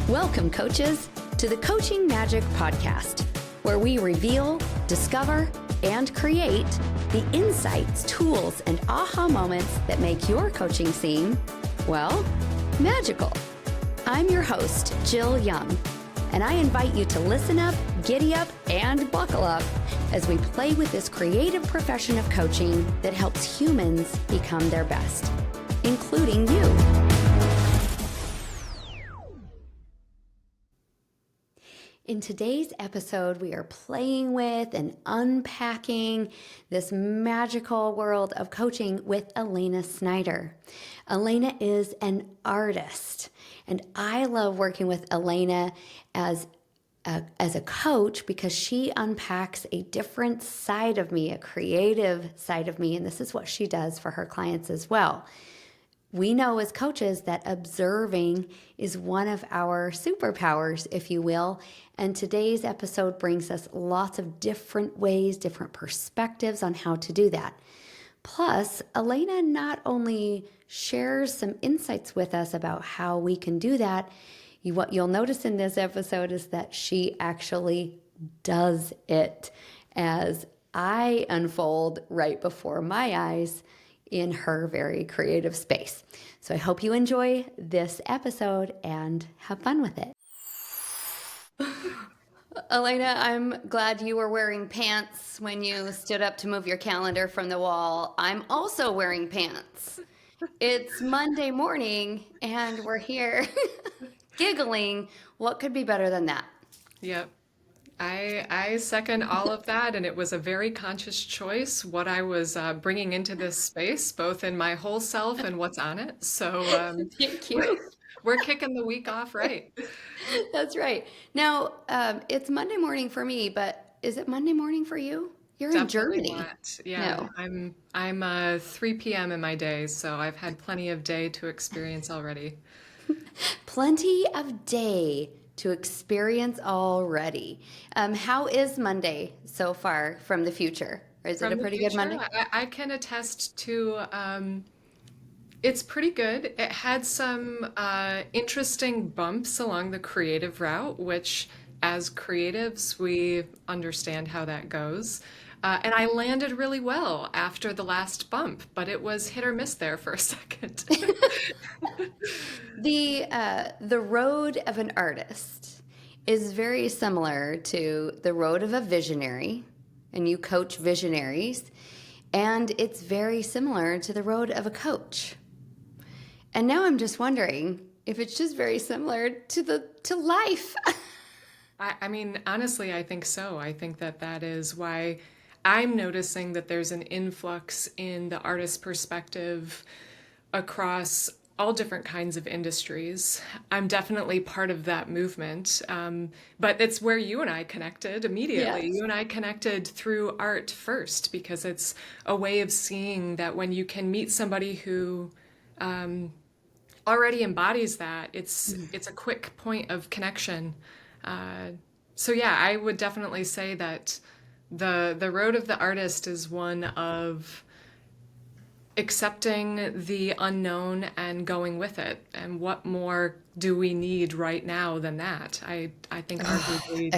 Welcome, coaches, to the Coaching Magic Podcast, where we reveal, discover, and create the insights, tools, and aha moments that make your coaching seem, well, magical. I'm your host, Jill Young, and I invite you to listen up, giddy up, and buckle up as we play with this creative profession of coaching that helps humans become their best, including you. In today's episode, we are playing with and unpacking this magical world of coaching with Elayna Snyder. Elayna is an artist, and I love working with Elayna as a coach because she unpacks a different side of me, a creative side of me, and this is what she does for her clients as well. We know as coaches that observing is one of our superpowers, if you will, and today's episode brings us lots of different ways, different perspectives on how to do that. Plus, Elayna not only shares some insights with us about how we can do that, what you'll notice in this episode is that she actually does it as I unfold right before my eyes in her very creative space. So I hope you enjoy this episode and have fun with it. Elayna, I'm glad you were wearing pants when you stood up to move your calendar from the wall. I'm also wearing pants. It's Monday morning and we're here giggling. What could be better than that? Yep. I second all of that, and it was a very conscious choice what I was bringing into this space, both in my whole self and what's on it. So Thank you. we're kicking the week off right. That's right. Now, it's Monday morning for me, but is it Monday morning for you? You're Definitely in Germany. not. Yeah, No. I'm 3 p.m. in my day, so I've had plenty of day to experience already. Plenty of day to experience already. How is Monday so far from the future? Or is it a From the pretty good future, Monday? I can attest to it's pretty good. It had some interesting bumps along the creative route, which as creatives, we understand how that goes. And I landed really well after the last bump, but it was hit or miss there for a second. The road of an artist is very similar to the road of a visionary, and you coach visionaries, and it's very similar to the road of a coach. And now I'm just wondering if it's just very similar to life. I mean, honestly, I think so. I think that that is why I'm noticing that there's an influx in the artist perspective across all different kinds of industries. I'm definitely part of that movement, but it's where you and I connected immediately. Yes. You and I connected through art first because it's a way of seeing that when you can meet somebody who already embodies that, it's a quick point of connection. So yeah, I would definitely say that the road of the artist is one of accepting the unknown and going with it. And what more do we need right now than that? I think arguably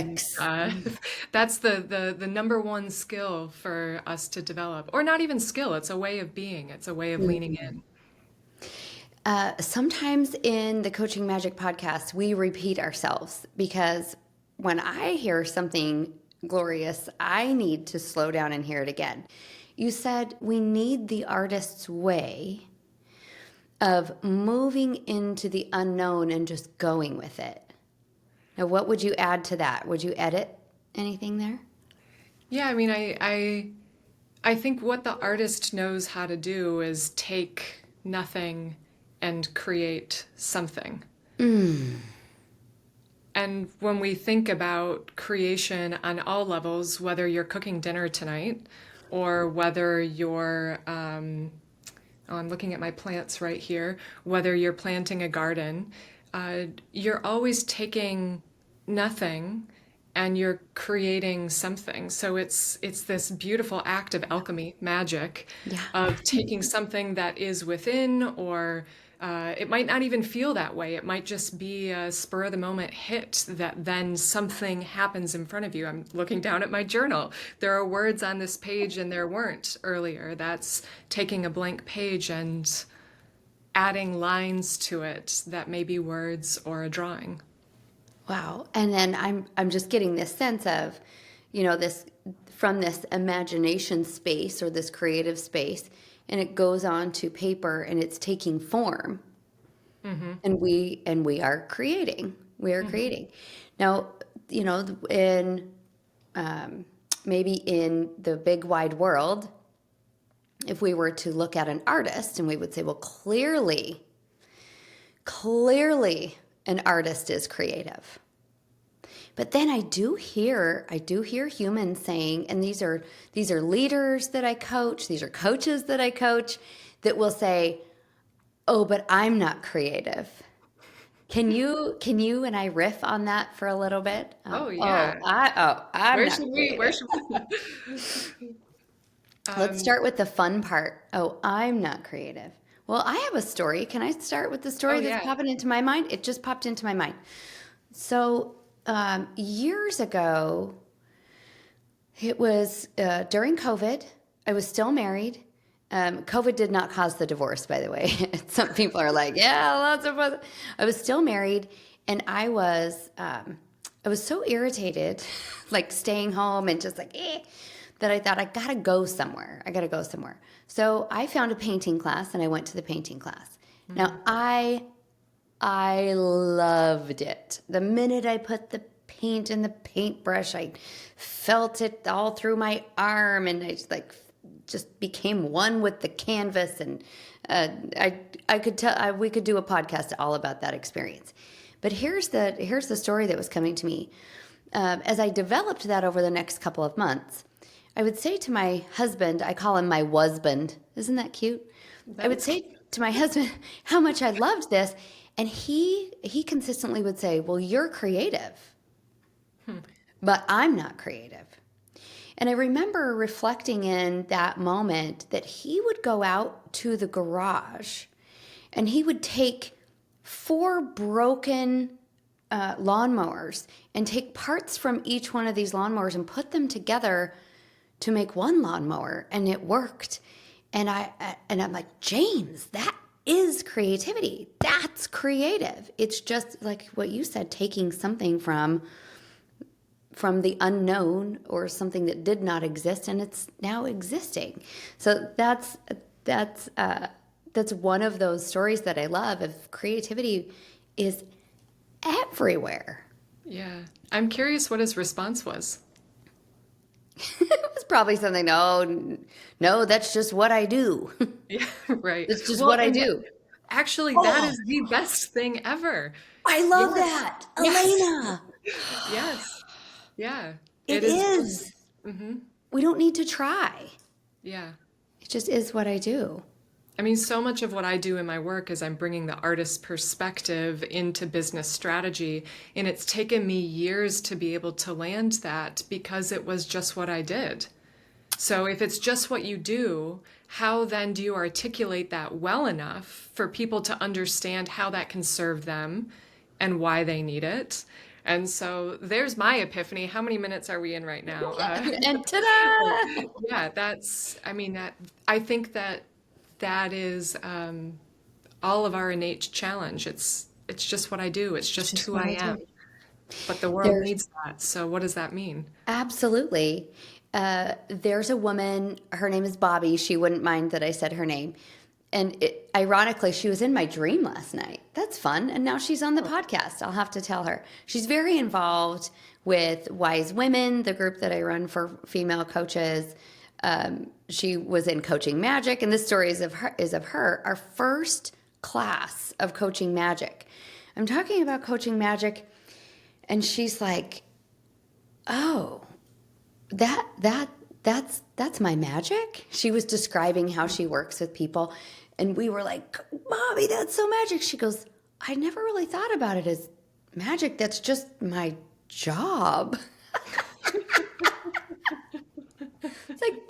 that's the number one skill for us to develop. Or not even skill, it's a way of being. It's a way of leaning in. Sometimes in the Coaching Magic podcast, we repeat ourselves because when I hear something glorious, I need to slow down and hear it again. You said we need the artist's way of moving into the unknown and just going with it. Now, what would you add to that? Would you edit anything there? Yeah, I mean, I think what the artist knows how to do is take nothing and create something. And when we think about creation on all levels, whether you're cooking dinner tonight or whether you're, I'm looking at my plants right here, whether you're planting a garden, you're always taking nothing and you're creating something. So it's this beautiful act of alchemy, magic, Yeah. of taking something that is within, or it might not even feel that way. It might just be a spur of the moment hit that then something happens in front of you. I'm looking down at my journal. There are words on this page and there weren't earlier. That's taking a blank page and adding lines to it that may be words or a drawing. Wow. And then I'm just getting this sense of, this from this imagination space or this creative space, and it goes on to paper and it's taking form. And we are creating. We are creating. Now, in maybe in the big wide world, if we were to look at an artist and we would say, well, clearly an artist is creative. But then I do hear humans saying, and these are leaders that I coach, these are coaches that I coach, that will say, "Oh, but I'm not creative." Can you and I riff on that for a little bit? Oh yeah. I'm not Where creative. should we? Let's Um, start with the fun part. Oh, I'm not creative. Well, I have a story. Can I start with the oh story that's yeah. popping into my mind? It just popped into my mind. So, years ago, it was during COVID. I was still married. COVID did not cause the divorce, by the way. Some people are like, yeah, lots of fun. I was still married, and I was so irritated, like staying home and just like, that I thought I gotta go somewhere. I gotta go somewhere. So I found a painting class, and I went to the painting class. Now Mm. I loved it. The minute I put the paint in the paintbrush, I felt it all through my arm, and I just became one with the canvas. And uh, I could tell we could do a podcast all about that experience. But here's the story that was coming to me as I developed that over the next couple of months. I would say to my husband, I call him my husband. Isn't that cute? I That would is cute. say to my husband how much I loved this, and he consistently would say, "Well, you're creative, Hmm. but I'm not creative." And I remember reflecting in that moment that he would go out to the garage and he would take four broken lawnmowers and take parts from each one of these lawnmowers and put them together to make one lawnmower, and it worked. And I'm like, James, that is creativity. That's creative. It's just like what you said, taking something from the unknown or something that did not exist and it's now existing. So that's one of those stories that I love of creativity is everywhere. Yeah. I'm curious what his response was. It was probably something, no, that's just what I do. Yeah, right. That's just Well, what I and do. actually, that Oh, is the best thing ever. I love Yes. that. Yes. Elayna, Yes. Yeah. it It is. is. Hmm. We don't need to try. Yeah. It just is what I do. I mean, so much of what I do in my work is I'm bringing the artist perspective into business strategy. And it's taken me years to be able to land that because it was just what I did. So if it's just what you do, how then do you articulate that well enough for people to understand how that can serve them and why they need it? And so there's my epiphany. How many minutes are we in right now? And ta-da! Yeah, I mean, I think that that is all of our innate challenge. It's just what I do. It's It's just just who what I I am. do. But the world There's needs that. So what does that mean? absolutely. There's a woman, her name is Bobby. She wouldn't mind that I said her name. And ironically, she was in my dream last night. That's fun. And now she's on the Oh, podcast. I'll have to tell her. She's very involved with Wise Women, the group that I run for female coaches. She was in Coaching Magic, and this story is of her, our first class of Coaching Magic. I'm talking about Coaching Magic, and she's like, "Oh, that's my magic." She was describing how she works with people, and we were like, "Mommy, that's so magic." She goes, "I never really thought about it as magic. That's just my job."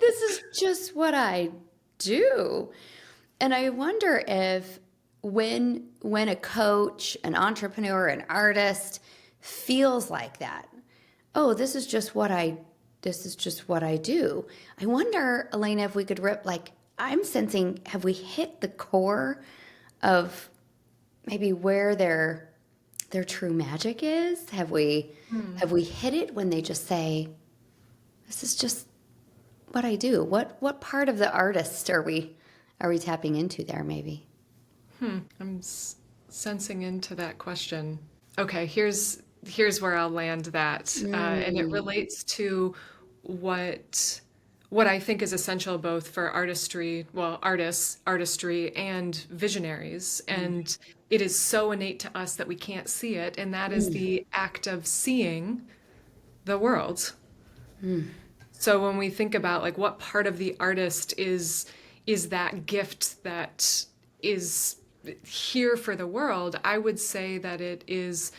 This is just what I do. And I wonder if when a coach, an entrepreneur, an artist feels like that, oh, this is just what I do. I wonder, Elayna, if we could rip, like, I'm sensing, have we hit the core of maybe where their true magic is? Have we hit it when they just say, this is just what I do? What part of the artist are we tapping into there maybe? I'm sensing into that question. Okay, here's where I'll land that, and it Mm. relates to what what I think is essential both for artistry, well, artists, artistry, and visionaries. And it is so innate to us that we can't see it, and that is Mm. the act of seeing the world. Mm. So when we think about like what part of the artist is that gift that is here for the world, I would say that it is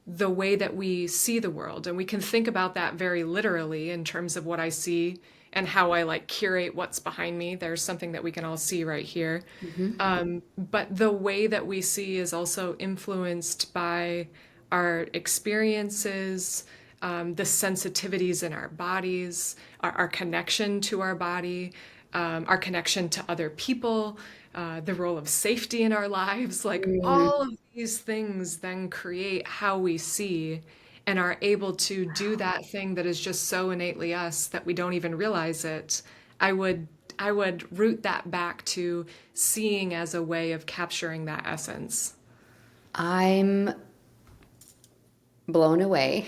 the way that we see the world. And we can think about that very literally in terms of what I see and how I like curate what's behind me. There's something that we can all see right here. Mhm. But the way that we see is also influenced by our experiences, the sensitivities in our bodies, our connection to our body, our connection to other people, the role of safety in our lives. Like Mm. all of these things then create how we see and are able to do that thing that is just so innately us that we don't even realize it. I would I would root that back to seeing as a way of capturing that essence. I'm blown away.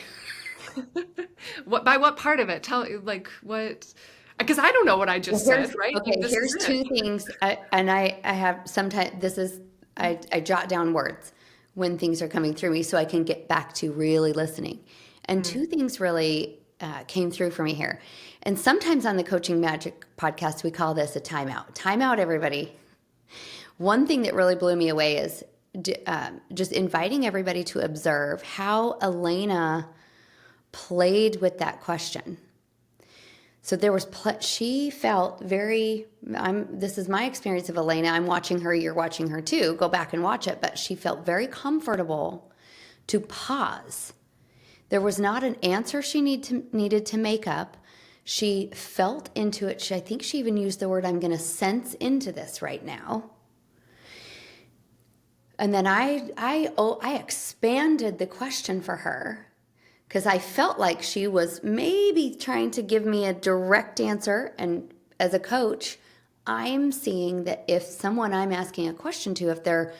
What by what part of it? Tell like what because I don't know what I Well, just said, right? Like this is here's it. two things. I have sometimes this is I jot down words when things are coming through me so I can get back to really listening. And Mm. two things really came through for me here. And sometimes on the Coaching Magic podcast, we call this a timeout. Timeout, everybody. One thing that really blew me away is just inviting everybody to observe how Elayna played with that question. So there was, she felt very, this is my experience of Elayna. I'm watching her, you're watching her too. Go back and watch it. But she felt very comfortable to pause. There was not an answer she needed to make up. She felt into it. I think she even used the word, I'm going to sense into this right now. And then I expanded the question for her because I felt like she was maybe trying to give me a direct answer. And as a coach, I'm seeing that if someone I'm asking a question to, if they're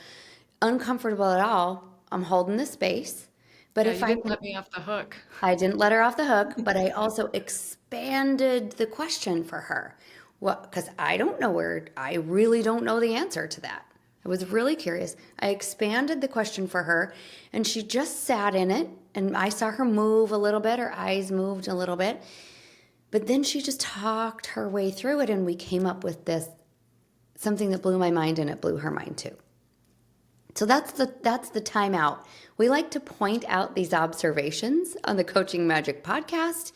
uncomfortable at all, I'm holding the space. But Yeah, if you didn't let me off the hook. I didn't let her off the hook, but I also expanded the question for her. Well, because I really don't know the answer to that. I was really curious. I expanded the question for her, and she just sat in it, and I saw her move a little bit. Her eyes moved a little bit. But then she just talked her way through it, and we came up with this something that blew my mind, and it blew her mind too. So that's the timeout. We like to point out these observations on the Coaching Magic podcast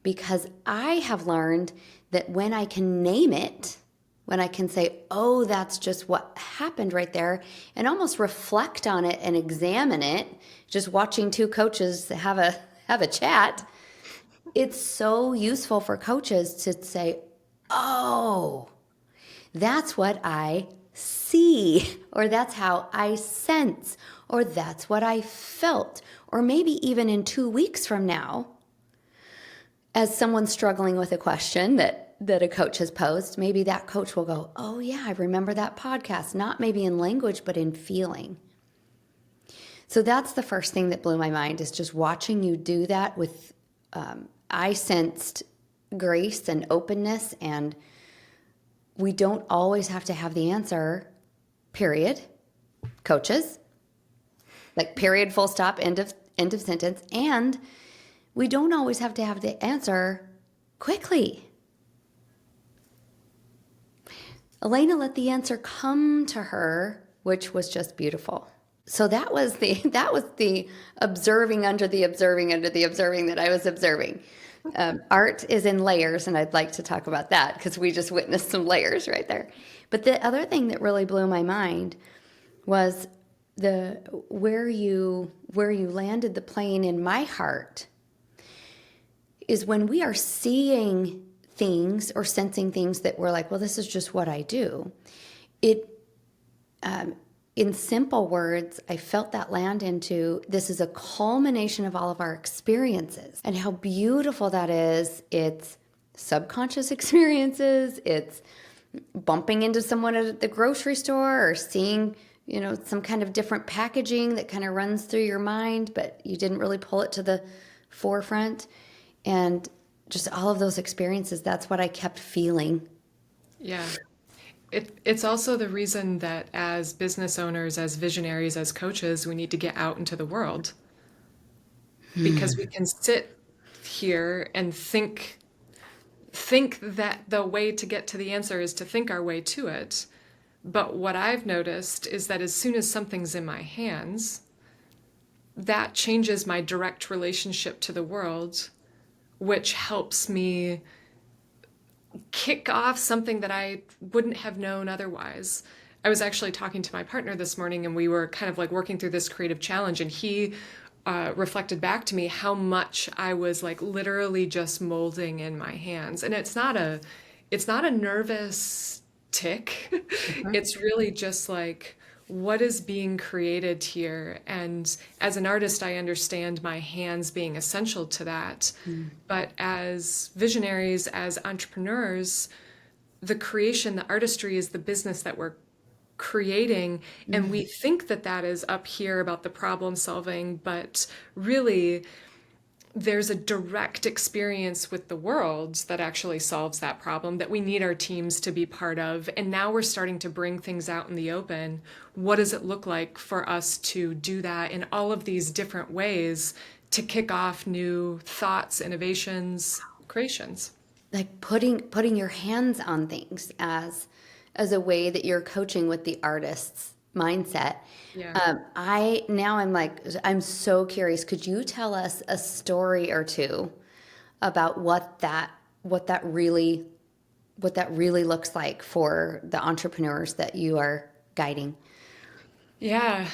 because I have learned that when I can name it, when I can say, oh, that's just what happened right there, and almost reflect on it and examine it, just watching two coaches have a chat, it's so useful for coaches to say, oh, that's what I see, or that's how I sense, or that's what I felt, or maybe even in 2 weeks from now, as someone struggling with a question that a coach has posed, maybe that coach will go, oh yeah, I remember that podcast, not maybe in language, but in feeling. So that's the first thing that blew my mind is just watching you do that with, I sensed grace and openness, and we don't always have to have the answer, period. Coaches, like period, full stop, end of sentence. And we don't always have to have the answer quickly. Elayna let the answer come to her, which was just beautiful. So that was the observing under the observing under the observing that I was observing. Art is in layers, and I'd like to talk about that because we just witnessed some layers right there. But the other thing that really blew my mind was the where you landed the plane in my heart is when we are seeing things or sensing things that we're like, well, this is just what I do. It, in simple words, I felt that land into this is a culmination of all of our experiences and how beautiful that is. It's subconscious experiences. It's bumping into someone at the grocery store or seeing, some kind of different packaging that kind of runs through your mind, but you didn't really pull it to the forefront. And just all of those experiences, that's what I kept feeling. Yeah. It's also the reason that as business owners, as visionaries, as coaches, we need to get out into the world because we can sit here and think that the way to get to the answer is to think our way to it. But what I've noticed is that as soon as something's in my hands, that changes my direct relationship to the world, which helps me kick off something that I wouldn't have known otherwise. I was actually talking to my partner this morning and we were kind of like working through this creative challenge, and he reflected back to me how much I was like literally just molding in my hands. And it's not a nervous tick. It's really just like what is being created here. And as an artist, I understand my hands being essential to that. But as visionaries, as entrepreneurs, the creation, the artistry is the business that we're creating. And we think that that is up here about the problem solving, but really, there's a direct experience with the world that actually solves that problem that we need our teams to be part of. And now we're starting to bring things out in the open. What does it look like for us to do that in all of these different ways to kick off new thoughts, innovations, creations? Like putting your hands on things as a way that you're coaching with the artist's mindset. Yeah. I'm so curious. Could you tell us a story or two about what that really looks like for the entrepreneurs that you are guiding? Yeah.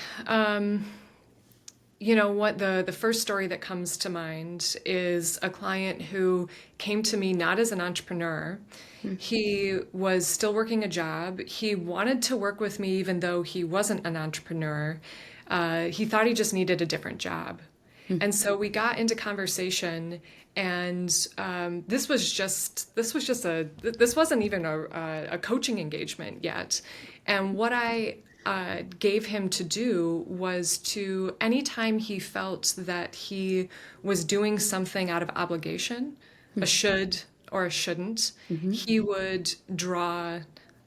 What the first story that comes to mind is a client who came to me not as an entrepreneur. He was still working a job. He wanted to work with me even though he wasn't an entrepreneur. He thought he just needed a different job. And so we got into conversation, and this wasn't even a coaching engagement yet. And what I gave him to do was to, anytime he felt that he was doing something out of obligation, a should or a shouldn't, he would draw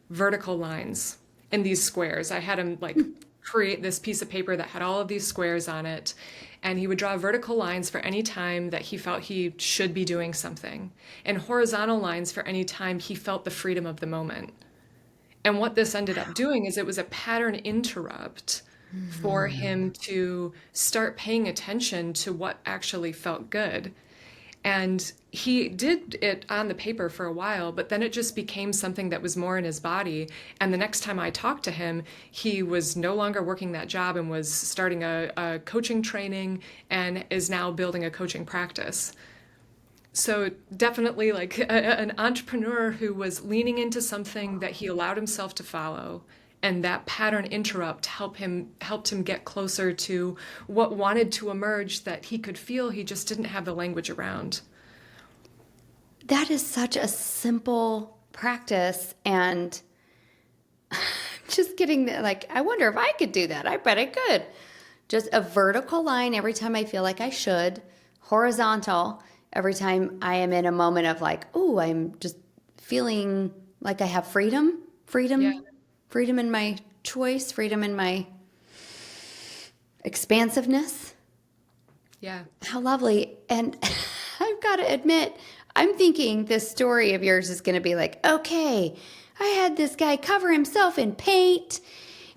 vertical lines in these squares. I had him like create this piece of paper that had all of these squares on it, and he would draw vertical lines for any time that he felt he should be doing something, and horizontal lines for any time he felt the freedom of the moment. And what this ended up doing is it was a pattern interrupt for him to start paying attention to what actually felt good. And he did it on the paper for a while, but then it just became something that was more in his body. And the next time I talked to him, he was no longer working that job and was starting a coaching training and is now building a coaching practice. So definitely like an entrepreneur who was leaning into something that he allowed himself to follow, and that pattern interrupt helped him get closer to what wanted to emerge that he could feel he just didn't have the language around. That is such a simple practice, and just getting like, I wonder if I could do that. I bet I could. Just a vertical line every time I feel like I should, horizontal every time I am in a moment of like, oh, I'm just feeling like I have freedom, Yeah, freedom in my choice, freedom in my expansiveness. yeah, How lovely. And I've got to admit, I'm thinking this story of yours is going to be like, okay, I had this guy cover himself in paint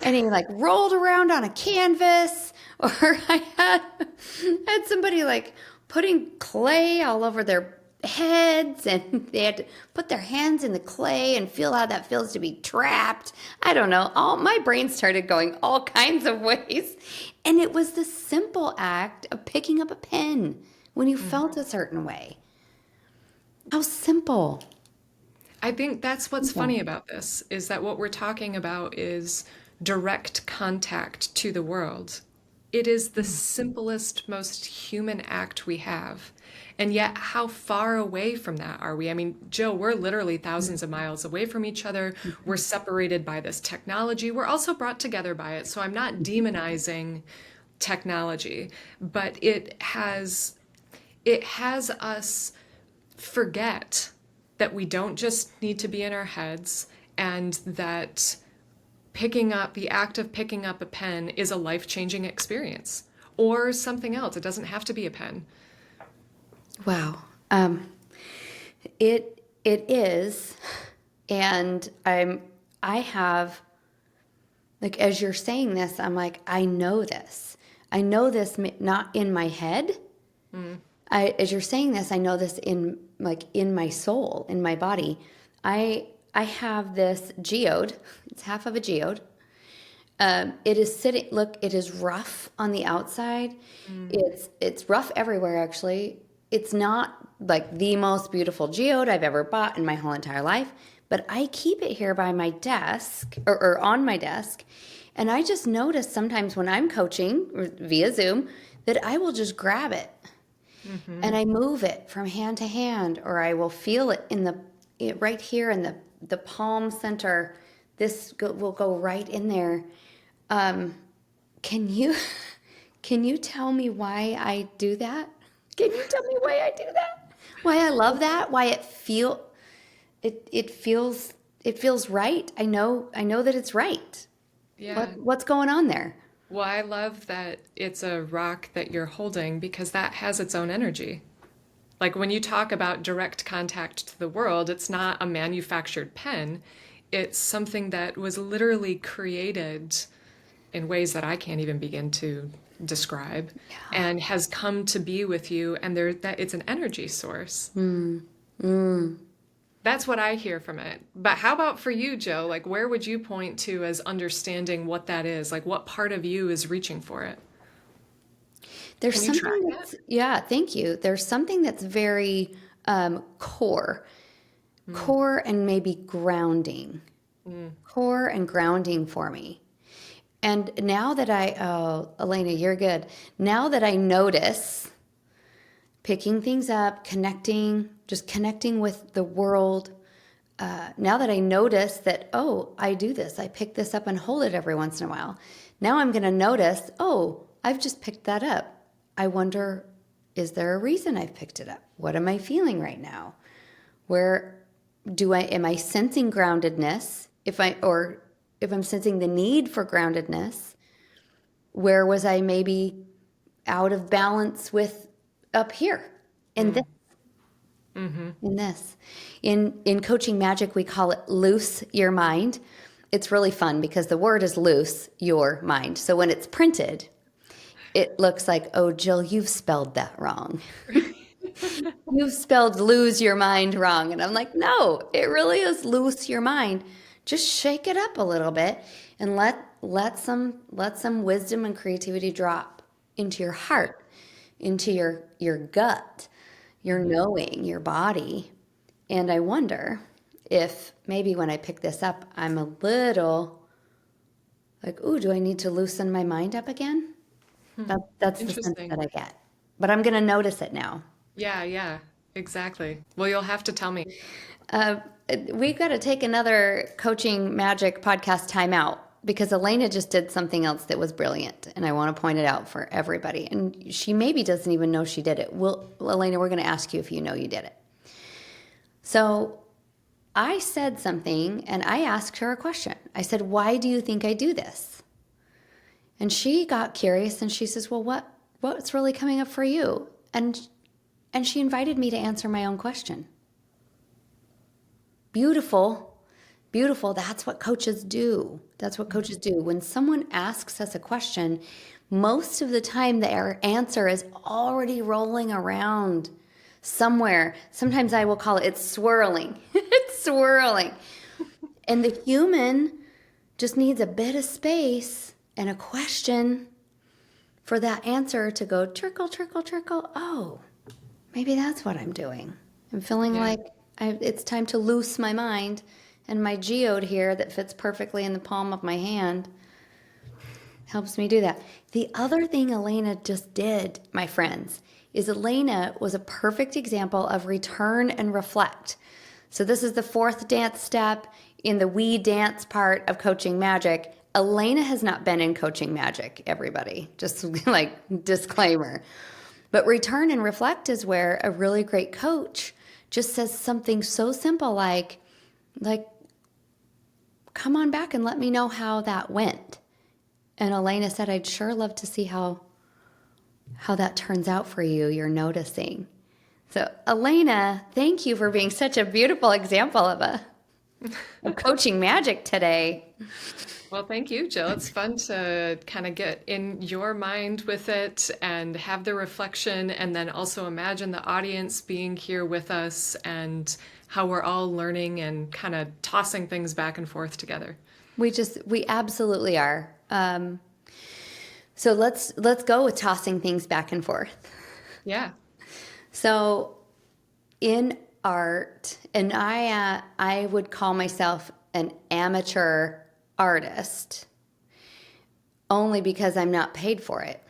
and he like rolled around on a canvas, or I had somebody like putting clay all over their heads, and they had to put their hands in the clay and feel how that feels to be trapped. I don't know. All my brain started going all kinds of ways. And it was the simple act of picking up a pen when you felt a certain way. How simple. I think that's what's funny Simple. about this is that what we're talking about is direct contact to the world. It is the simplest, most human act we have. And yet, how far away from that are we? I mean, Jill, we're literally thousands of miles away from each other. We're separated by this technology. We're also brought together by it. So I'm not demonizing technology, but it has us forget that we don't just need to be in our heads, and that the act of picking up a pen is a life-changing experience, or something else. It doesn't have to be a pen. Wow. It is, and I have, like, as you're saying this, I'm like, I know this. I know this not in my head. As you're saying this, I know this in my soul, in my body. I have this geode. It's half of a geode. It is sitting. Look, it is rough on the outside. It's rough everywhere. Actually, it's not like the most beautiful geode I've ever bought in my whole entire life. But I keep it here by my desk or on my desk, and I just notice sometimes when I'm coaching via Zoom that I will just grab it and I move it from hand to hand, or I will feel it right here in the palm center. Will go right in there. Can you can you tell me why I do that? Can you tell me why I do that? Why I love that? Why it feels right. I know that it's right. Yeah. What's going on there? Well, I love that it's a rock that you're holding because that has its own energy. Like when you talk about direct contact to the world, it's not a manufactured pen. It's something that was literally created in ways that I can't even begin to describe, and has come to be with you, and that it's an energy source. That's what I hear from it. But how about for you, Joe? Like, where would you point to as understanding what that is? Like, what part of you is reaching for it? There's Can you track something that? that's, yeah, thank you. There's something that's very core and maybe grounding, core and grounding for me. And now that oh, Elayna, you're good. Now that I notice picking things up, just connecting with the world. Now that I notice that, oh, I do this, I pick this up and hold it every once in a while. Now I'm going to notice, oh, I've just picked that up. I wonder, is there a reason I've picked it up? What am I feeling right now? Am I sensing groundedness? If I'm sensing the need for groundedness, where was I maybe out of balance with up here in this? In this. In coaching magic, we call it loose your mind. It's really fun because the word is loose your mind. So when it's printed, it looks like, oh, Jill, you've spelled that wrong. You've spelled lose your mind wrong. And I'm like, no, it really is loose your mind. Just shake it up a little bit and let some wisdom and creativity drop into your heart, into your gut, your knowing, your body. And I wonder if maybe when I pick this up, I'm a little like, ooh, do I need to loosen my mind up again? That's the sense Interesting. that I get. But I'm going to notice it now. Yeah, yeah, exactly. Well, you'll have to tell me. Uh, we've got to take another coaching magic podcast timeout because Elayna just did something else that was brilliant, and I want to point it out for everybody. And she maybe doesn't even know she did it. Elayna, we're going to ask you if you know you did it. So I said something, and I asked her a question. I said, "Why do you think I do this?" And she got curious, and she says, "Well, what's really coming up for you?" And she invited me to answer my own question. Beautiful, beautiful. That's what coaches do. That's what coaches do. When someone asks us a question, most of the time their answer is already rolling around somewhere. Sometimes I will call it, it's swirling. It's swirling. And the human just needs a bit of space and a question for that answer to go trickle, trickle, trickle. Oh, maybe that's what I'm doing. I'm feeling Yeah. like it's time to loose my mind, and my geode here that fits perfectly in the palm of my hand helps me do that. The other thing Elayna just did, my friends, is Elayna was a perfect example of return and reflect. So this is the fourth dance step in the we dance part of coaching magic. Elayna has not been in coaching magic, everybody. Just like disclaimer. But return and reflect is where a really great coach just says something so simple like come on back and let me know how that went. And Elayna said, I'd sure love to see how that turns out for you. You're noticing. So Elayna, thank you for being such a beautiful example of coaching magic today. Well, thank you, Jill. It's fun to kind of get in your mind with it and have the reflection, and then also imagine the audience being here with us and how we're all learning and kind of tossing things back and forth together. We absolutely are. So let's go with tossing things back and forth. Yeah. So in art, and I would call myself an amateur artist only because I'm not paid for it.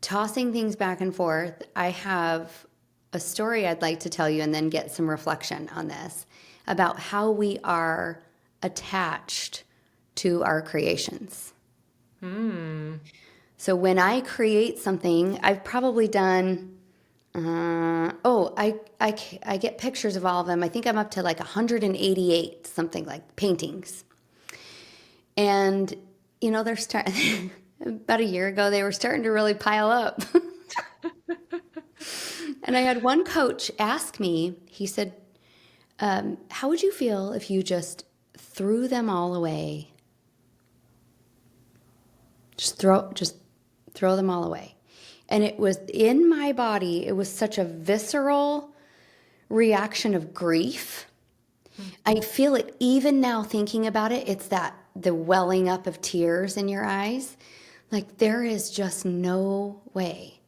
Tossing things back and forth, I have a story I'd like to tell you and then get some reflection on this about how we are attached to our creations. So when I create something, I've probably done, I get pictures of all of them. I think I'm up to like 188, something like paintings. And, they're starting, about a year ago, they were starting to really pile up. And I had one coach ask me, he said, how would you feel if you just threw them all away? Just throw them all away. And it was in my body, it was such a visceral reaction of grief. I feel it even now thinking about it. It's the welling up of tears in your eyes. Like there is just no way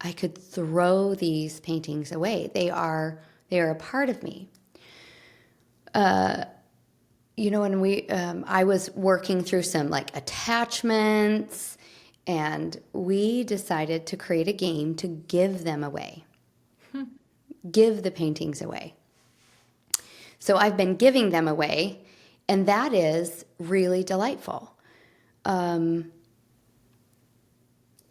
I could throw these paintings away. They are a part of me. And I was working through some like attachments, and we decided to create a game to give them away, give the paintings away. So I've been giving them away, and that is really delightful. And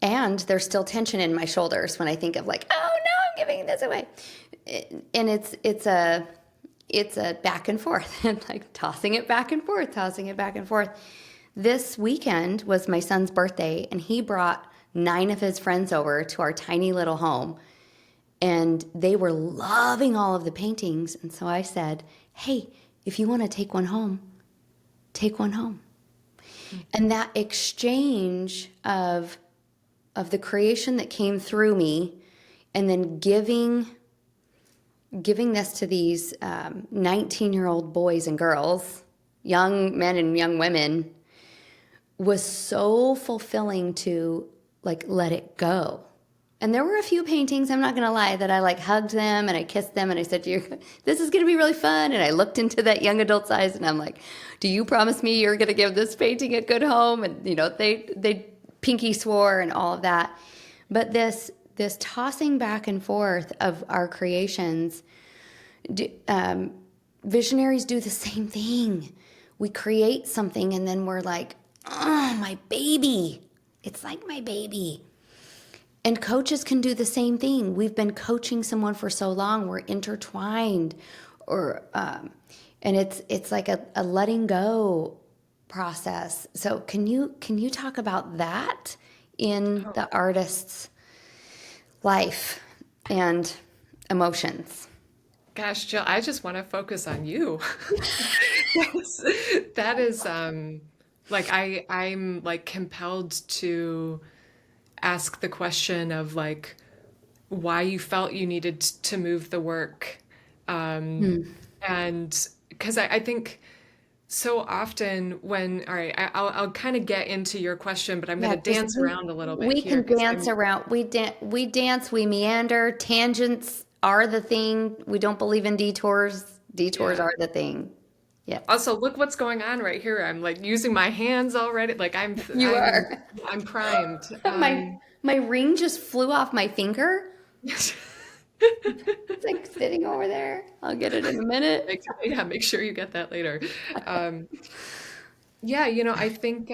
there's still tension in my shoulders when I think of like, oh no, I'm giving this away. And it's a back and forth, and like tossing it back and forth, tossing it back and forth. This weekend was my son's birthday, and he brought 9 of his friends over to our tiny little home, and they were loving all of the paintings. And so I said, hey, if you want to take one home, take one home. And that exchange of the creation that came through me, and then giving this to these 19-year-old boys and girls, young men and young women, was so fulfilling to like let it go. And there were a few paintings, I'm not going to lie, that I like hugged them and I kissed them and I said, this is going to be really fun. And I looked into that young adult's eyes and I'm like, do you promise me you're going to give this painting a good home? And, they pinky swore and all of that. But this tossing back and forth of our creations, visionaries do the same thing. We create something and then we're like, oh, my baby. It's like my baby. And coaches can do the same thing. We've been coaching someone for so long, we're intertwined, and it's like a letting go process. So can you talk about that in the artist's life and emotions? Gosh, Jill, I just want to focus on you. That is like I'm like compelled to ask the question of like why you felt you needed to move the work. And because I think so often when, all right, I'll kind of get into your question, but I'm going Yeah, to because dance around a little bit we here can because dance I'm, around. We dance, we meander. Tangents are the thing. We don't believe in detours. Detours yeah. are the thing. Yes, Also, look what's going on right here. I'm like using my hands already. Like you are. I'm primed. My ring just flew off my finger. It's like sitting over there. I'll get it in a minute. Make sure you get that later. Um, yeah, I think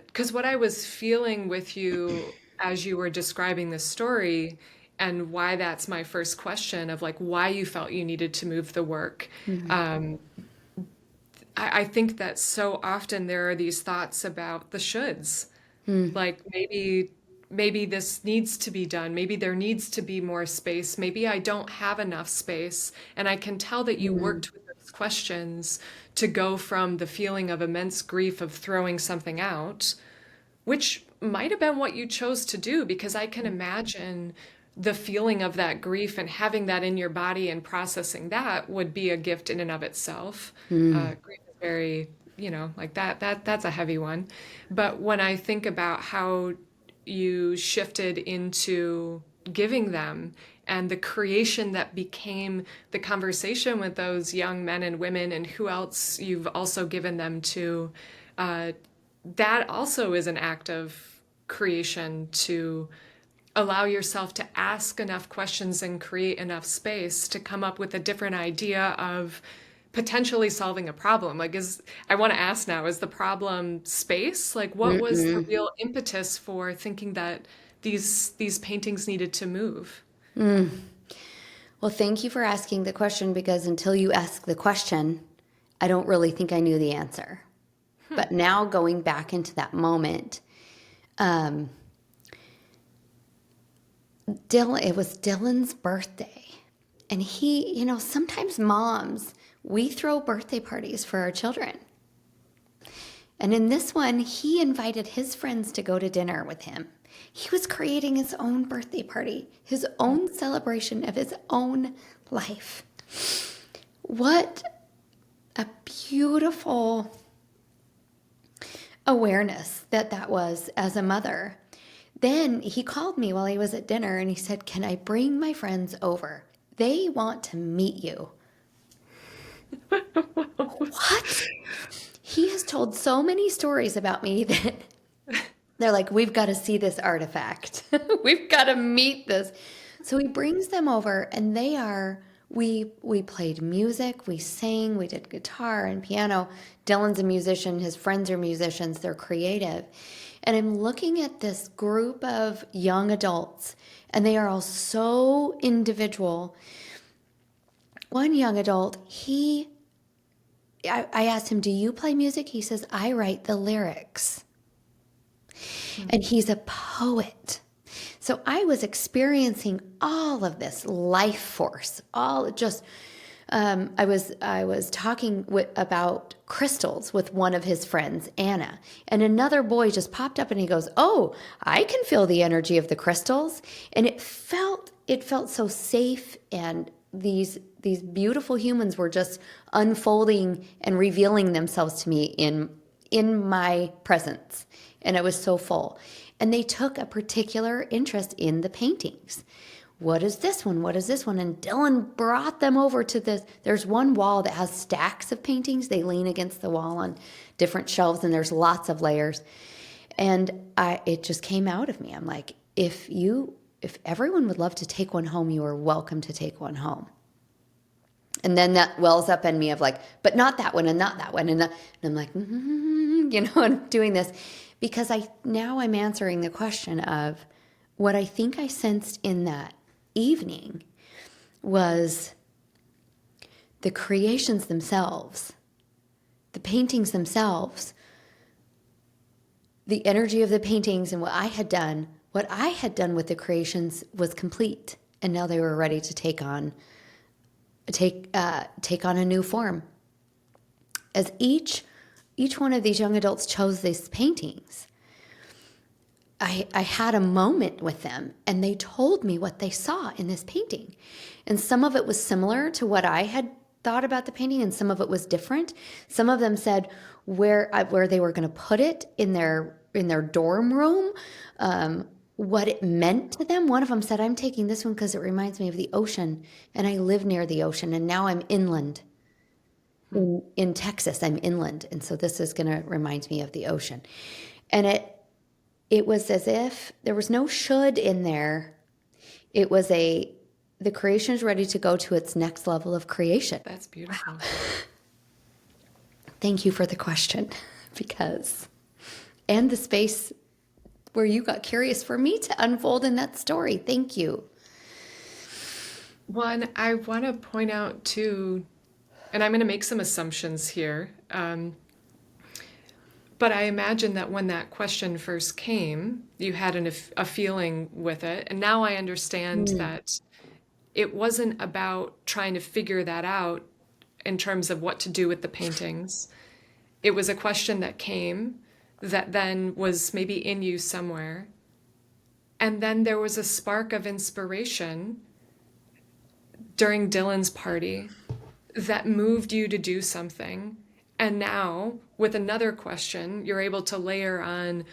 because what I was feeling with you as you were describing the story, and why that's my first question of like why you felt you needed to move the work. Mhm. Um, I think that so often there are these thoughts about the shoulds. Mm. Like maybe this needs to be done. Maybe there needs to be more space. Maybe I don't have enough space. And I can tell that you Mm. worked with those questions to go from the feeling of immense grief of throwing something out, which might have been what you chose to do, because I can imagine the feeling of that grief and having that in your body and processing that would be a gift in and of itself. Mm. Grief is very, like that's a heavy one. But when I think about how you shifted into giving them and the creation that became the conversation with those young men and women and who else you've also given them to, uh, that also is an act of creation to allow yourself to ask enough questions and create enough space to come up with a different idea of potentially solving a problem. Like, I want to ask now, is the problem space? Like, what was the Mm-mm. real impetus for thinking that these paintings needed to move? Mm. Well, thank you for asking the question, because until you ask the question, I don't really think I knew the answer. But now going back into that moment, um, it was Dylan's birthday. And sometimes moms, we throw birthday parties for our children. And in this one, he invited his friends to go to dinner with him. He was creating his own birthday party, his own celebration of his own life. What a beautiful awareness that was as a mother. Then he called me while he was at dinner and he said, "Can I bring my friends over? They want to meet you." What? He has told so many stories about me that they're like, "We've got to see this artifact. We've got to meet this." So he brings them over, and we played music, we sang, we did guitar and piano. Dylan's a musician, his friends are musicians, they're creative. And I'm looking at this group of young adults, and they are all so individual. One young adult, I asked him, "Do you play music?" He says, "I write the lyrics." And he's a poet. So I was experiencing all of this life force, all just. I was talking about crystals with one of his friends, Anna, and another boy just popped up and he goes, "Oh, I can feel the energy of the crystals," and it felt so safe, and these beautiful humans were just unfolding and revealing themselves to me in my presence, and it was so full. And they took a particular interest in the paintings. What is this one? What is this one? And Dylan brought them over to this. There's one wall that has stacks of paintings. They lean against the wall on different shelves, and there's lots of layers. And it just came out of me. I'm like, if everyone would love to take one home, you are welcome to take one home. And then that wells up in me of like, but not that one and not that one. And I'm like, I'm doing this because I'm answering the question of what I think I sensed in that evening was the creations themselves, the paintings themselves, the energy of the paintings, and what I had done with the creations was complete, and now they were ready to take on a new form. As each one of these young adults chose these paintings, I had a moment with them and they told me what they saw in this painting. And some of it was similar to what I had thought about the painting and some of it was different. Some of them said where they were going to put it in their dorm room, what it meant to them. One of them said, "I'm taking this one because it reminds me of the ocean and I live near the ocean and now I'm inland. Hmm. In Texas, I'm inland, and so this is going to remind me of the ocean." And it was as if there was no should in there. It was the creation is ready to go to its next level of creation. That's beautiful. Thank you for the question, because and the space where you got curious for me to unfold in that story. Thank you. One, I want to point out too, and I'm going to make some assumptions here, but I imagine that when that question first came, you had a feeling with it. And now I understand Mm. that it wasn't about trying to figure that out in terms of what to do with the paintings. It was a question that came that then was maybe in you somewhere. And then there was a spark of inspiration during Dylan's party that moved you to do something. And now, with another question, you're able to layer on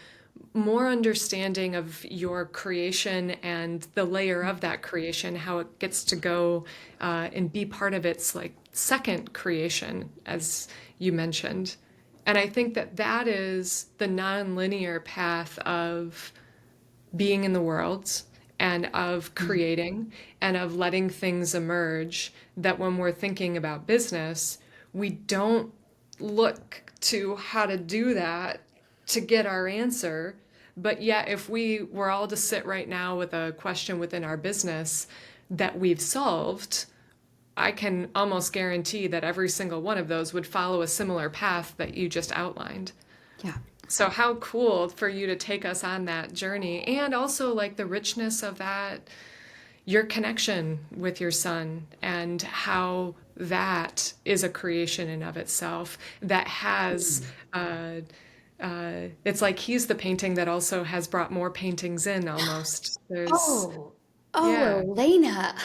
more understanding of your creation and the layer of that creation, how it gets to go and be part of its like second creation, as you mentioned. And I think that that is the nonlinear path of being in the world and of creating and of letting things emerge, that when we're thinking about business, we don't look to how to do that to get our answer. But yet, if we were all to sit right now with a question within our business that we've solved, I can almost guarantee that every single one of those would follow a similar path that you just outlined. Yeah. So how cool for you to take us on that journey, and also like the richness of that, your connection with your son and how that is a creation in of itself that has it's like he's the painting that also has brought more paintings in almost. There's Oh, yeah. Elayna.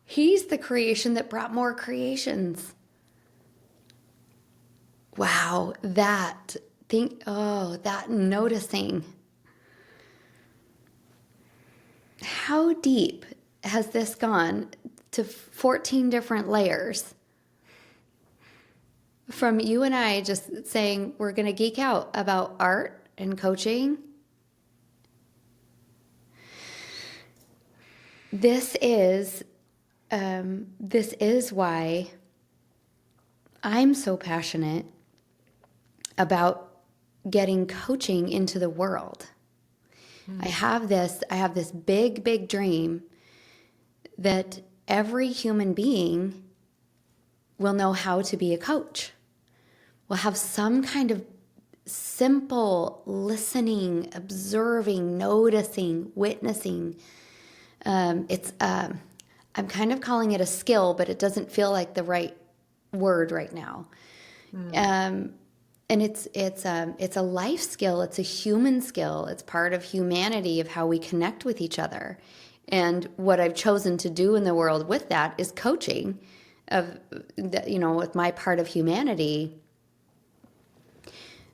He's the creation that brought more creations. Wow, that noticing. How deep has this gone to 14 different layers? From you and I just saying we're going to geek out about art and coaching. This is this is why I'm so passionate about getting coaching into the world. I have this big dream that every human being will know how to be a coach. Will have some kind of simple listening, observing, noticing, witnessing. I'm kind of calling it a skill, but it doesn't feel like the right word right now. And it's a life skill. It's a human skill. It's part of humanity, of how we connect with each other. And what I've chosen to do in the world with that is coaching of, with my part of humanity.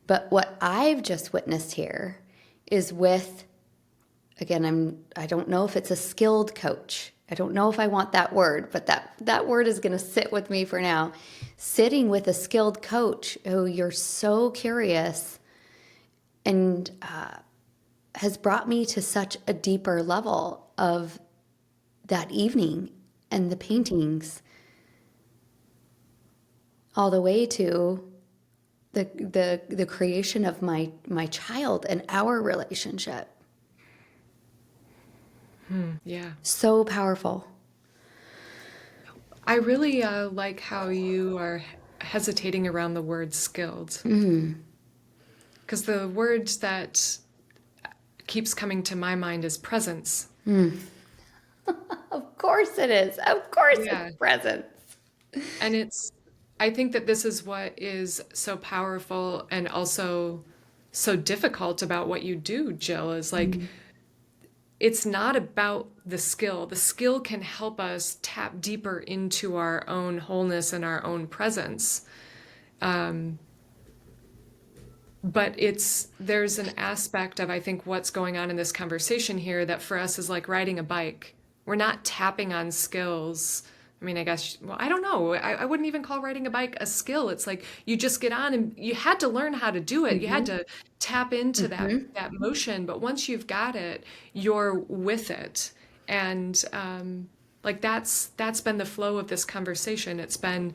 But what I've just witnessed here is with, again, I don't know if it's a skilled coach. I don't know if I want that word, but that word is going to sit with me for now. Sitting with a skilled coach who you're so curious and has brought me to such a deeper level of that evening and the paintings, all the way to the creation of my child and our relationship. Yeah. So powerful. I really like how you are hesitating around the word skilled. Because the word that keeps coming to my mind is presence. Of course it is. Of course Yeah. it's presence. And I think that this is what is so powerful and also so difficult about what you do, Jill, is like it's not about the skill. The skill can help us tap deeper into our own wholeness and our own presence. But there's an aspect of, I think, what's going on in this conversation here that for us is like riding a bike. We're not tapping on skills. I mean, I guess, well, I don't know. I wouldn't even call riding a bike a skill. It's like you just get on and you had to learn how to do it. You had Mm-hmm. to tap into Mm-hmm. that motion. But once you've got it, you're with it. And like that's been the flow of this conversation. It's been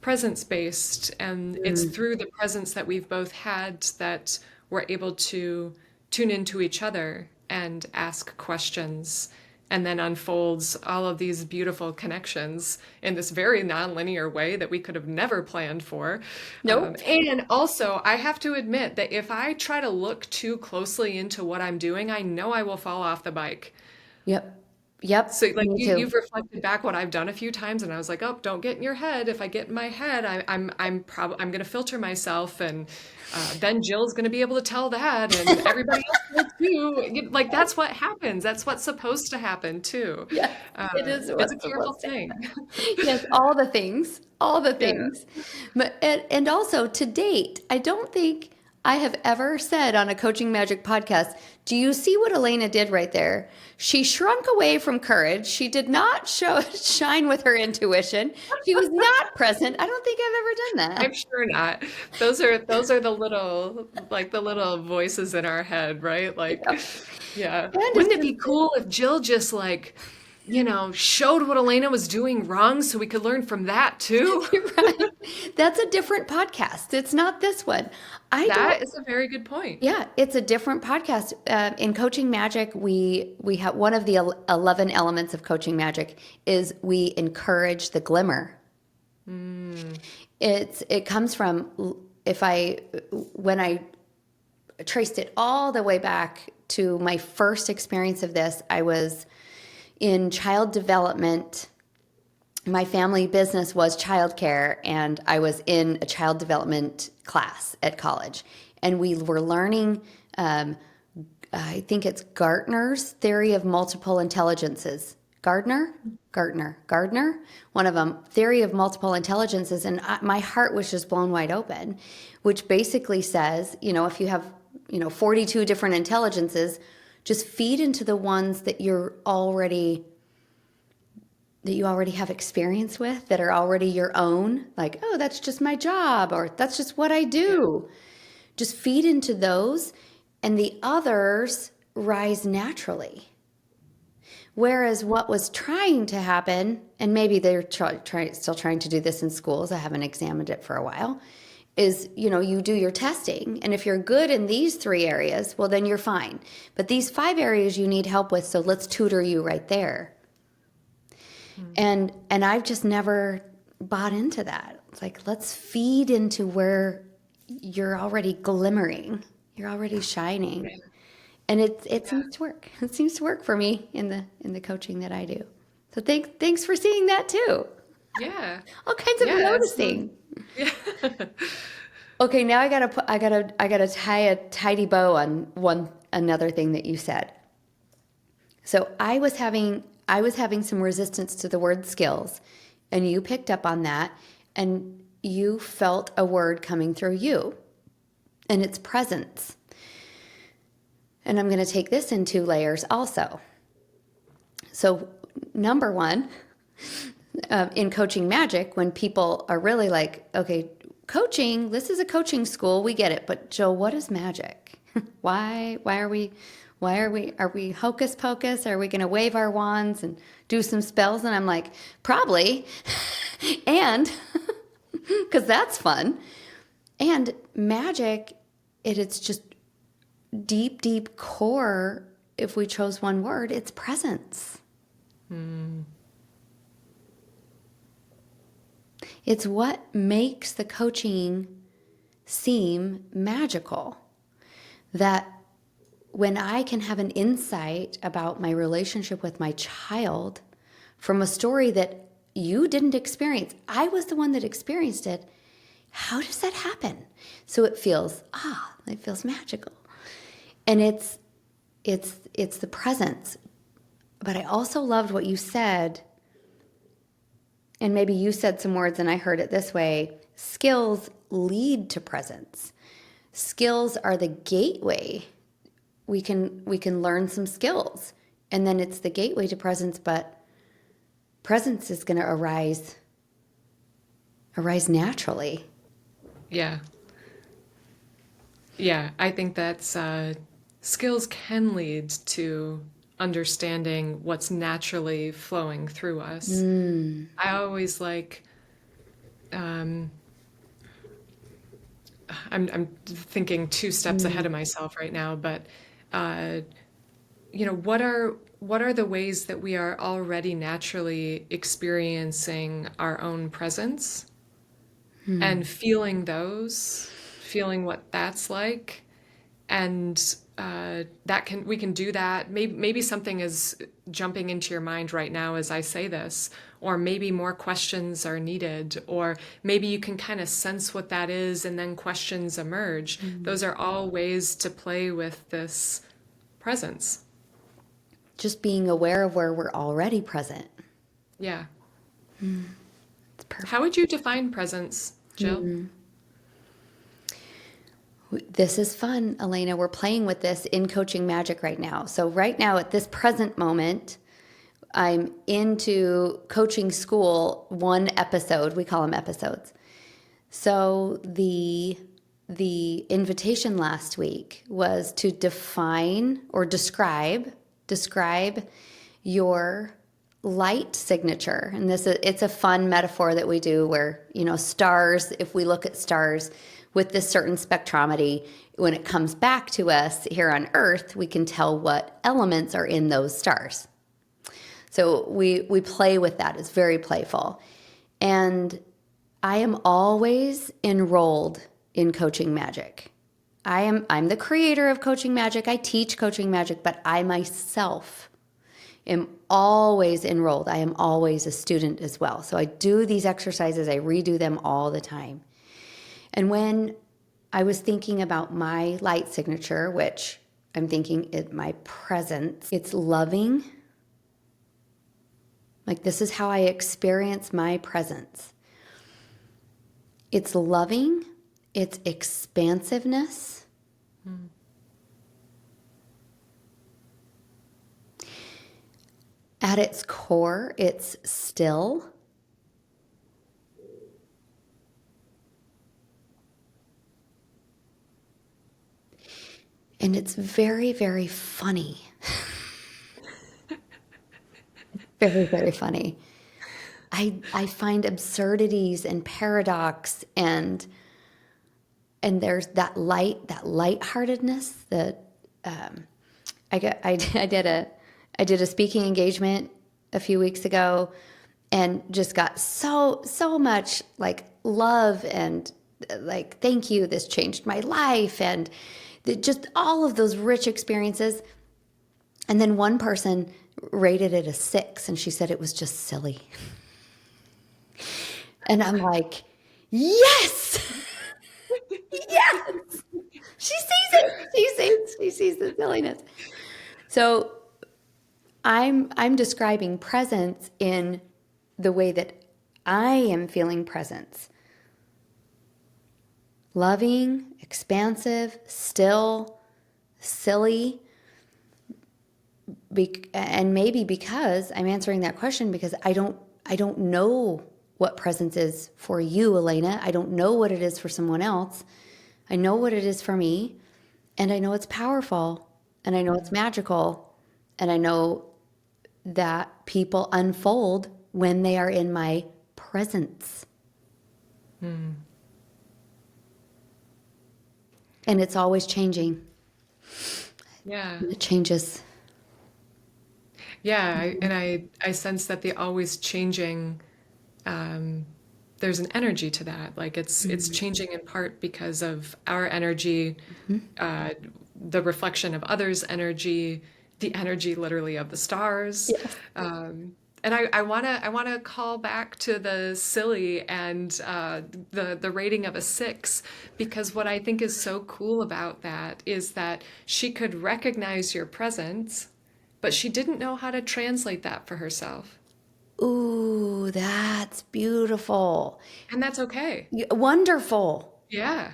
presence based, and it's Mm. through the presence that we've both had that we're able to tune into each other and ask questions, and then unfolds all of these beautiful connections in this very nonlinear way that we could have never planned for. Nope. And also, I have to admit that if I try to look too closely into what I'm doing, I know I will fall off the bike. Yep. Yep. So like Me too. you've reflected back what I've done a few times, and I was like, oh, don't get in your head. If I get in my head, I'm gonna filter myself, and then Jill's gonna be able to tell that, and everybody else will too. Like that's what happens. That's what's supposed to happen too. Yes, it is It's a what's beautiful supposed to thing. happen. Yes, all the things, all the Yeah. things. But and also to date, I don't think I have ever said on a Coaching Magic podcast, do you see what Elayna did right there? She shrunk away from courage. She did not shine with her intuition. She was not present. I don't think I've ever done I'm that. sure not. Those are the little voices in our head, right? Like, Yep. yeah. And Wouldn't it's it be cool if Jill just like, showed what Elayna was doing wrong so we could learn from that too? you're right. That's a different podcast. It's not this one. I don't. That is a very good point. Yeah, it's a different podcast. In Coaching Magic, we have one of the 11 elements of Coaching Magic is we encourage the glimmer. Mm, It comes from if I when I traced it all the way back to my first experience of this, I was in child development. My family business was childcare, and I was in a child development class at college. And we were learning, I think it's Gartner's theory of multiple intelligences. Gardner, one of them, theory of multiple intelligences. And my heart was just blown wide open, which basically says, if you have, 42 different intelligences, just feed into the ones that you already have experience with, that are already your own, like, oh, that's just my job, or that's just what I yeah. do. Just feed into those, and the others rise naturally. Whereas what was trying to happen, and maybe they're still trying to do this in schools, I haven't examined it for a while, is, you do your testing. And if you're good in these 3 areas, well, then you're fine. But these 5 areas you need help with, so let's tutor you right there. Mm. And I've just never bought into that. It's like, let's feed into where you're already glimmering, you're already shining. And it Yeah. seems to work. It seems to work for me in the coaching that I do. So thanks for seeing that too. Yeah. All kinds of Yeah, absolutely. noticing. Yeah. Okay, now I gotta tie a tidy bow on another thing that you said. So I was having some resistance to the word skills, and you picked up on that, and you felt a word coming through you, and it's presence. And I'm going to take this in 2 layers also. So, number one, in Coaching Magic, when people are really like, okay, coaching, this is a coaching school, we get it, but Jill, what is magic? Are we hocus pocus? Are we going to wave our wands and do some spells? And I'm like, probably. And because that's fun. And magic, it's just deep, deep core. If we chose one word, it's presence. Mm. It's what makes the coaching seem magical. That when I can have an insight about my relationship with my child from a story that you didn't experience, I was the one that experienced it. how does that happen? So it feels magical. And it's the presence. But I also loved what you said, and maybe you said some words and I heard it this way. Skills lead to presence. Skills are the gateway. We can learn some skills, and then it's the gateway to presence, but presence is going to arise naturally. Yeah. Yeah, I think that's skills can lead to understanding what's naturally flowing through us. I always like, um, I'm thinking two steps ahead of myself right now, but uh, what are the ways that we are already naturally experiencing our own presence and feeling those, feeling what that's like, and that can we can do that. Maybe something is jumping into your mind right now as I say this, or maybe more questions are needed, or maybe you can kind of sense what that is, and then questions emerge. Those are all ways to play with this presence. Just being aware of where we're already present. Yeah. It's How perfect. would you define presence, Jill? This is fun, Elayna. We're playing with this in Coaching Magic right now. So, right now, at this present moment, I'm into coaching school, one episode. We call them episodes. So, the invitation last week was to define or describe your light signature. And it's a fun metaphor that we do where, stars, if we look at stars with this certain spectrometry, when it comes back to us here on Earth, we can tell what elements are in those stars. So we play with that. It's very playful. And I am always enrolled in Coaching Magic. I'm the creator of Coaching Magic. I teach Coaching Magic, but I myself am always enrolled. I am always a student as well. So I do these exercises, I redo them all the time. And when I was thinking about my light signature, which I'm thinking is my presence, it's loving. Like, this is how I experience my presence. It's loving, it's expansiveness. At its core, it's still. And it's very, very funny. Very, very funny. I find absurdities and paradox and there's that lightheartedness that I did a speaking engagement a few weeks ago and just got so much like love and like thank you, this changed my life, and just all of those rich experiences. And then one person rated it a 6 and she said it was just silly. And I'm like, yes. Yes, she sees it. She sees the silliness. So I'm describing presence in the way that I am feeling presence. Loving, expansive, still, silly. And maybe because I'm answering that question because I don't know what presence is for you, Elayna. I don't know what it is for someone else. I know what it is for me, and I know it's powerful, and I know it's magical, and I know that people unfold when they are in my presence. And it's always changing. Yeah. It changes. Yeah, I sense that the always changing, um, there's an energy to that. Like it's changing in part because of our energy, uh, the reflection of others' energy, the energy literally of the stars. Yes. Um, And I wanna call back to the silly and the rating of a 6, because what I think is so cool about that is that she could recognize your presence, but she didn't know how to translate that for herself. Ooh, that's beautiful. And that's okay. Wonderful. Yeah.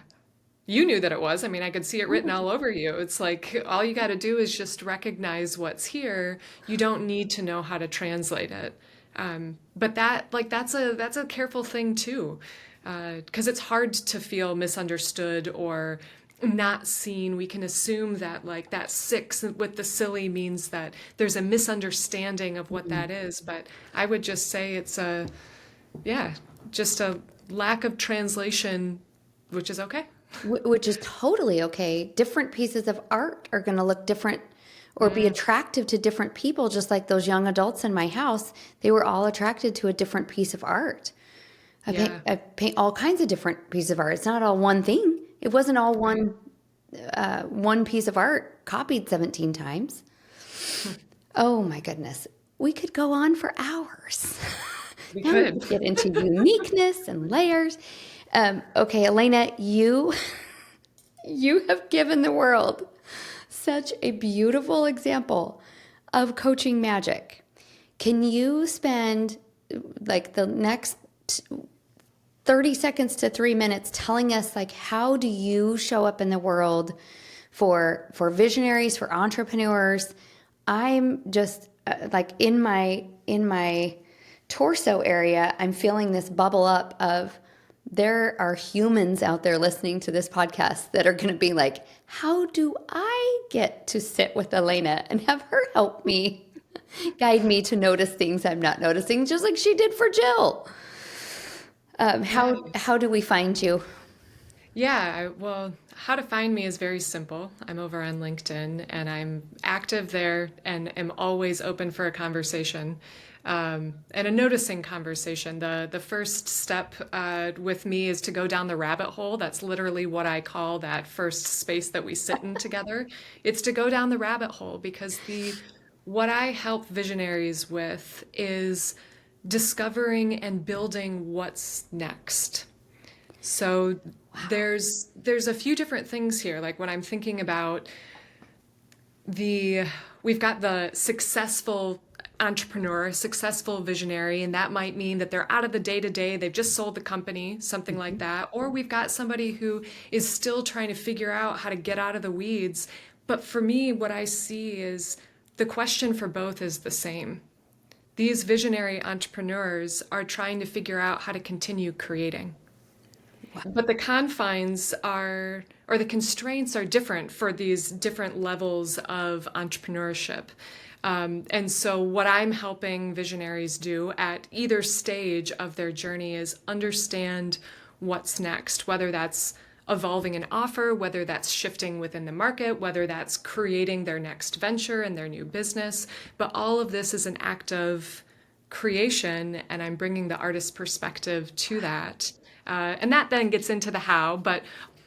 You knew that it was. I mean, I could see it written all over you. It's like all you got to do is just recognize what's here. You don't need to know how to translate it. But that's a careful thing too, because it's hard to feel misunderstood or not seen. We can assume that like that 6 with the silly means that there's a misunderstanding of what that is. But I would just say it's yeah, just a lack of translation, which is okay. Which is totally okay. Different pieces of art are going to look different or be Mm, attractive to different people, just like those young adults in my house. They were all attracted to a different piece of art. yeah, I paint all kinds of different pieces of art. It's not all one thing. It wasn't all right. one piece of art copied 17 times. Oh my goodness. We could go on for hours. We And we could. could get into uniqueness and layers. Okay, Elayna, you have given the world such a beautiful example of coaching magic. Can you spend like the next 30 seconds to 3 minutes telling us like how do you show up in the world for visionaries, for entrepreneurs? I'm just like in my torso area, I'm feeling this bubble up of there are humans out there listening to this podcast that are going to be like, how do I get to sit with Elayna and have her help me, guide me to notice things I'm not noticing, just like she did for Jill? Yeah. How do we find you? Yeah, well, how to find me is very simple. I'm over on LinkedIn and I'm active there and am always open for a conversation, and a noticing conversation. The first step with me is to go down the rabbit hole. That's literally what I call that first space that we sit in together. It's to go down the rabbit hole because the what I help visionaries with is discovering and building what's next. So there's a few different things here. Like when I'm thinking about the we've got the successful entrepreneur, successful visionary, and that might mean that they're out of the day to day, they've just sold the company, something like that. Or we've got somebody who is still trying to figure out how to get out of the weeds. But for me, what I see is the question for both is the same. These visionary entrepreneurs are trying to figure out how to continue creating. But the confines are, or the constraints are different for these different levels of entrepreneurship. And so, what I'm helping visionaries do at either stage of their journey is understand what's next, whether that's evolving an offer, whether that's shifting within the market, whether that's creating their next venture and their new business. But all of this is an act of creation, and I'm bringing the artist perspective to that. And that then gets into the how, but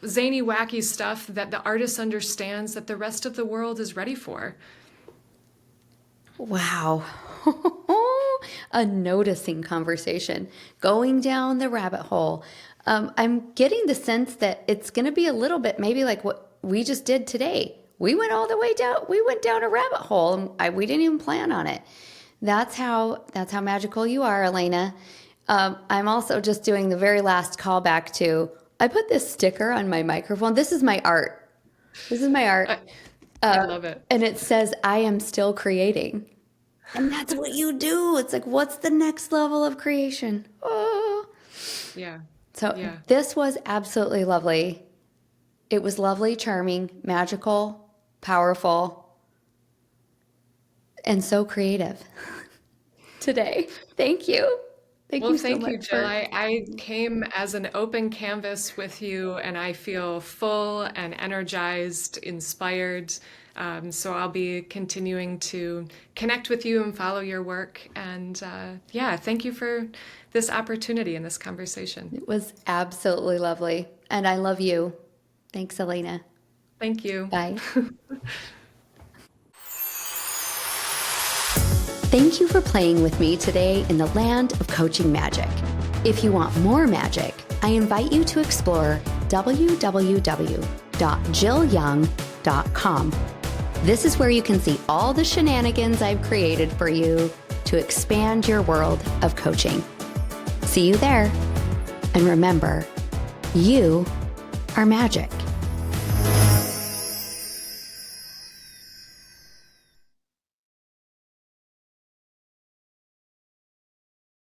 zany, wacky stuff that the artist understands that the rest of the world is ready for. Wow. A noticing conversation, going down the rabbit hole. I'm getting the sense that it's going to be a little bit maybe like what we just did today. We went all the way down. We went down a rabbit hole, and we didn't even plan on it. That's how magical you are, Elayna. I'm also just doing the very last callback to. I put this sticker on my microphone. This is my art. This is my art, I, I love it. and it says, "I am still creating." And that's what you do. It's like, what's the next level of creation? Oh. Yeah. So Yeah. this was absolutely lovely. It was lovely, charming, magical, powerful, and so creative today. Thank you. Thank Well, you so thank you, much Jill. for. I came as an open canvas with you, and I feel full and energized, inspired. So I'll be continuing to connect with you and follow your work. And yeah, thank you for this opportunity and this conversation. It was absolutely lovely. And I love you. Thanks, Elayna. Thank you. Bye. Thank you for playing with me today in the land of coaching magic. If you want more magic, I invite you to explore www.jillyoung.com. This is where you can see all the shenanigans I've created for you to expand your world of coaching. See you there. And remember, you are magic.